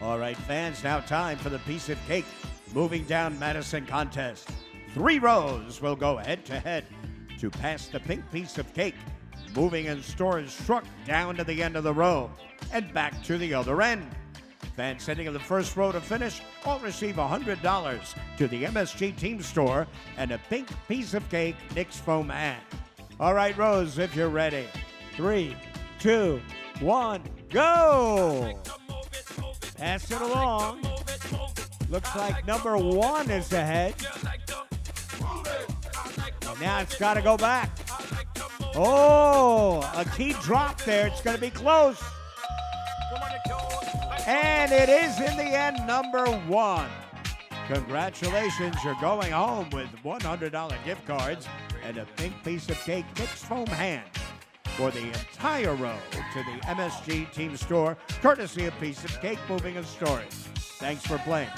All right, fans, now time for the piece of cake moving down Madison contest. 3 rows will go head-to-head to pass the pink piece of cake. Moving and storage truck down to the end of the row and back to the other end. Fans sitting in the first row to finish all receive $100 to the MSG team store and a pink piece of cake Knicks foam hat. All right, Rose, if you're ready. 3, 2, 1, go! Pass it along. Looks like number 1 is ahead. And now it's got to go back. Oh, a key drop there. It's going to be close. And it is in the end number 1. Congratulations, you're going home with $100 gift cards and a pink piece of cake Knicks foam hand for the entire row to the MSG team store, courtesy of Piece of Cake Moving and Storage. Thanks for playing.